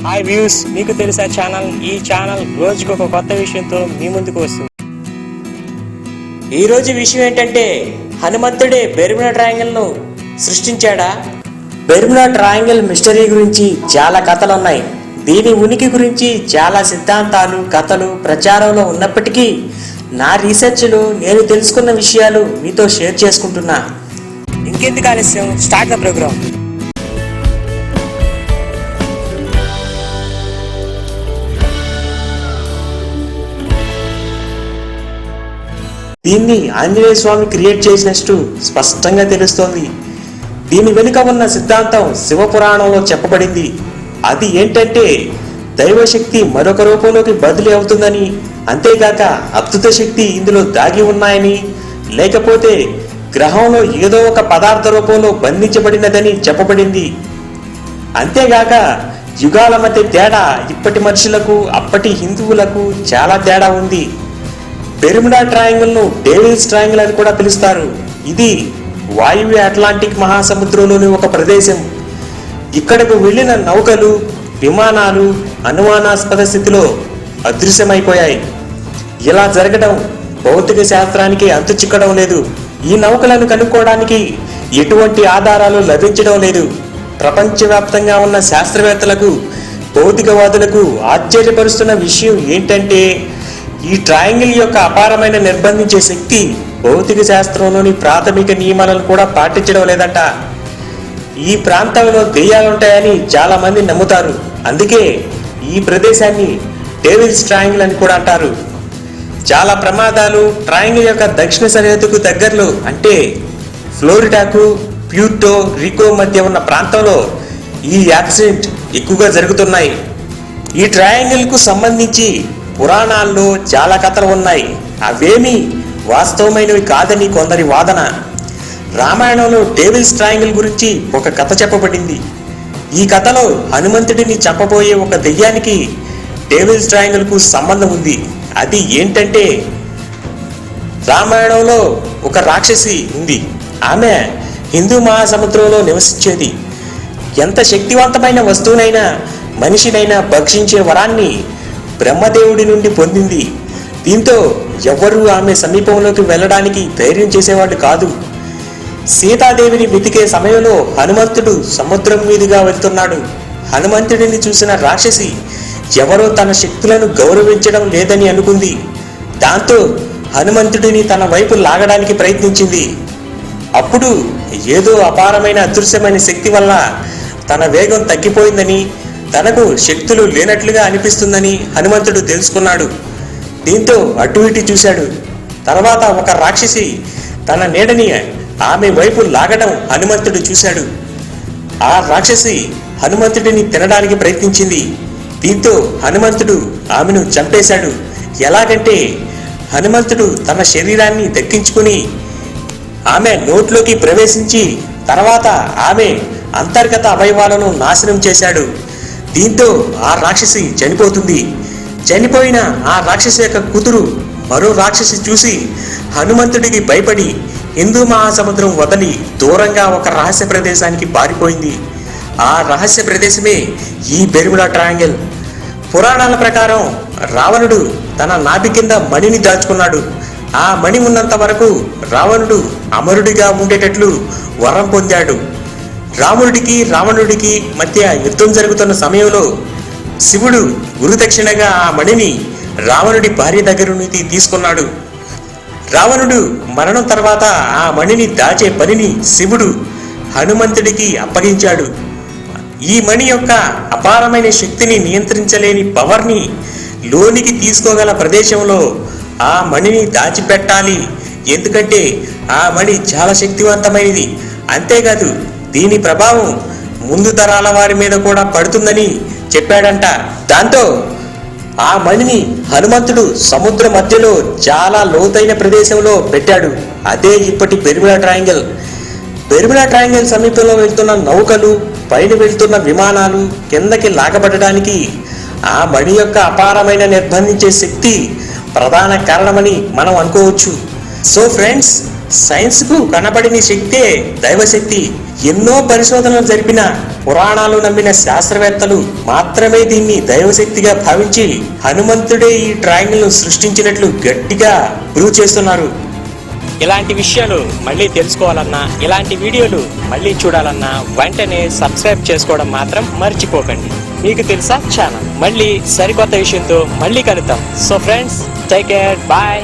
Hi views, మీకు తెలుసా channel. ఈ ఛానల్ రోజుకు ఒక కొత్త విషయంతో మీ ముందుకు వస్తుంది. ఈ రోజు విషయం ఏంటంటే, హనుమంతుడే బెర్ముడా ట్రయాంగిల్ ను సృష్టించాడా? బెర్ముడా ట్రయాంగిల్ మిస్టరీ గురించి చాలా కథలు ఉన్నాయి. దీని ఉనికి గురించి చాలా సిద్ధాంతాలు, కథలు ప్రచారంలో ఉన్నప్పటికీ నా రీసెర్చ్లో నేను తెలుసుకున్న విషయాలు మీతో షేర్ చేసుకుంటున్నా. ఇంకెందుకు ఆలస్యం, స్టార్ట్ ద ప్రోగ్రామ్. దీన్ని ఆంజనేయ స్వామి క్రియేట్ చేసినట్టు స్పష్టంగా తెలుస్తోంది. దీని వెనుక ఉన్న సిద్ధాంతం శివపురాణంలో చెప్పబడింది. అది ఏంటంటే, దైవశక్తి మరొక రూపంలోకి బదిలీ అవుతుందని, అంతేగాక అద్భుత శక్తి ఇందులో దాగి ఉన్నాయని, లేకపోతే గ్రహంలో ఏదో ఒక పదార్థ రూపంలో బంధించబడినదని చెప్పబడింది. అంతేగాక యుగాల మధ్య తేడా ఇప్పటి మనుషులకు అప్పటి హిందువులకు చాలా తేడా ఉంది. బెర్ముడా ట్రయాంగిల్ ను డేవిల్స్ ట్రయాంగిల్ అని కూడా పిలుస్తారు. ఇది వాయువ్య అట్లాంటిక్ మహాసముద్రంలోని ఒక ప్రదేశం. ఇక్కడకు వెళ్లిన నౌకలు, విమానాలు అనుమానాస్పద స్థితిలో అదృశ్యమైపోయాయి. ఇలా జరగడం భౌతిక శాస్త్రానికి అంతు చిక్కడం లేదు. ఈ నౌకలను కనుక్కోవడానికి ఎటువంటి ఆధారాలు లభించడం లేదు. ప్రపంచవ్యాప్తంగా ఉన్న శాస్త్రవేత్తలకు, భౌతికవాదులకు ఆశ్చర్యపరుస్తున్న విషయం ఏంటంటే, ఈ ట్రయాంగిల్ యొక్క అపారమైన నిర్బంధించే శక్తి భౌతిక శాస్త్రంలోని ప్రాథమిక నియమాలను కూడా పాటించడం లేదట. ఈ ప్రాంతంలో దెయ్యాలుంటాయని చాలా మంది నమ్ముతారు. అందుకే ఈ ప్రదేశాన్ని డేవిల్స్ ట్రయాంగిల్ అని కూడా అంటారు. చాలా ప్రమాదాలు ట్రయాంగిల్ యొక్క దక్షిణ సరిహద్దుకు దగ్గరలో, అంటే ఫ్లోరిడాకు ప్యూర్టో రికో మధ్య ఉన్న ప్రాంతంలో ఈ యాక్సిడెంట్ ఎక్కువగా జరుగుతున్నాయి. ఈ ట్రయాంగిల్ కు సంబంధించి పురాణాల్లో చాలా కథలు ఉన్నాయి. అవేమీ వాస్తవమైనవి కాదని కొందరి వాదన. రామాయణంలో డేవిల్స్ ట్రయాంగిల్ గురించి ఒక కథ చెప్పబడింది. ఈ కథలో హనుమంతుడిని చంపబోయే ఒక దెయ్యానికి డేవిల్స్ ట్రయాంగిల్ కు సంబంధం ఉంది. అది ఏంటంటే, రామాయణంలో ఒక రాక్షసి ఉంది. ఆమె హిందూ మహాసముద్రంలో నివసించేది. ఎంత శక్తివంతమైన వస్తువునైనా మనిషినైనా భక్షించే వరాన్ని బ్రహ్మదేవుడి నుండి పొందింది. దీంతో ఎవరూ ఆమె సమీపంలోకి వెళ్ళడానికి ధైర్యం చేసేవాళ్ళు కాదు. సీతాదేవిని వెతికే సమయంలో హనుమంతుడు సముద్రం మీదుగా వెళ్తున్నాడు. హనుమంతుడిని చూసిన రాక్షసి ఎవరో తన శక్తులను గౌరవించడం లేదని అనుకుంది. దాంతో హనుమంతుడిని తన వైపు లాగడానికి ప్రయత్నించింది. అప్పుడు ఏదో అపారమైన అదృశ్యమైన శక్తి వల్ల తన వేగం తగ్గిపోయిందని, తనకు శక్తులు లేనట్లుగా అనిపిస్తుందని హనుమంతుడు తెలుసుకున్నాడు. దీంతో అటు ఇటు చూశాడు. తర్వాత ఒక రాక్షసి తన నీడని ఆమె వైపు లాగడం హనుమంతుడు చూశాడు. ఆ రాక్షసి హనుమంతుడిని తినడానికి ప్రయత్నించింది. దీంతో హనుమంతుడు ఆమెను చంపేశాడు. ఎలాగంటే, హనుమంతుడు తన శరీరాన్ని దక్కించుకుని ఆమె నోట్లోకి ప్రవేశించి తర్వాత ఆమె అంతర్గత అవయవాలను నాశనం చేశాడు. దీంతో ఆ రాక్షసి చనిపోతుంది. చనిపోయిన ఆ రాక్షసి యొక్క కూతురు మరో రాక్షసి చూసి హనుమంతుడికి భయపడి హిందూ మహాసముద్రం వదిలి దూరంగా ఒక రహస్య ప్రదేశానికి పారిపోయింది. ఆ రహస్య ప్రదేశమే ఈ బెర్ముడా ట్రయాంగిల్. పురాణాల ప్రకారం రావణుడు తన నాభి కింద మణిని దాచుకున్నాడు. ఆ మణి ఉన్నంత వరకు రావణుడు అమరుడిగా ఉండేటట్లు వరం పొందాడు. రాముడికి రావణుడికి మధ్య యుద్ధం జరుగుతున్న సమయంలో శివుడు గురుదక్షిణగా ఆ మణిని రావణుడి భార్య దగ్గర నుంచి తీసుకున్నాడు. రావణుడు మరణం తర్వాత ఆ మణిని దాచే పనిని శివుడు హనుమంతుడికి అప్పగించాడు. ఈ మణి యొక్క అపారమైన శక్తిని నియంత్రించలేని పవర్ని లోనికి తీసుకోగల ప్రదేశంలో ఆ మణిని దాచిపెట్టాలి. ఎందుకంటే ఆ మణి చాలా శక్తివంతమైనది. అంతేకాదు, దీని ప్రభావం ముందు తరాల వారి మీద కూడా పడుతుందని చెప్పాడంట. దాంతో ఆ మణిని హనుమంతుడు సముద్ర మధ్యలో చాలా లోతైన ప్రదేశంలో పెట్టాడు. అదే ఇప్పటి బెర్ముడా ట్రయాంగిల్. బెర్ముడా ట్రయాంగిల్ సమీపంలో వెళ్తున్న నౌకలు, పైన వెళ్తున్న విమానాలు కిందకి లాగబడడానికి ఆ మణి యొక్క అపారమైన నిర్బంధించే శక్తి ప్రధాన కారణమని మనం అనుకోవచ్చు. సో ఫ్రెండ్స్, సైన్స్ కు కనబడిన శక్తే దైవశక్తి. ఎన్నో పరిశోధనలు జరిపిన, పురాణాలు నమ్మిన శాస్త్రవేత్తలు మాత్రమే దీన్ని దైవశక్తిగా భావించి హనుమంతుడే ఈ ట్రయాంగిల్ ను సృష్టించినట్లు గట్టిగా ప్రూవ్ చేస్తున్నారు. ఇలాంటి విషయాలు మళ్ళీ తెలుసుకోవాలన్నా, ఇలాంటి వీడియోలు మళ్ళీ చూడాలన్నా వెంటనే సబ్స్క్రైబ్ చేసుకోవడం మాత్రం మర్చిపోకండి. మీకు తెలుసా ఛానల్. మళ్ళీ సరికొత్త విషయంతో మళ్ళీ కలుద్దాం. So friends, take care, bye.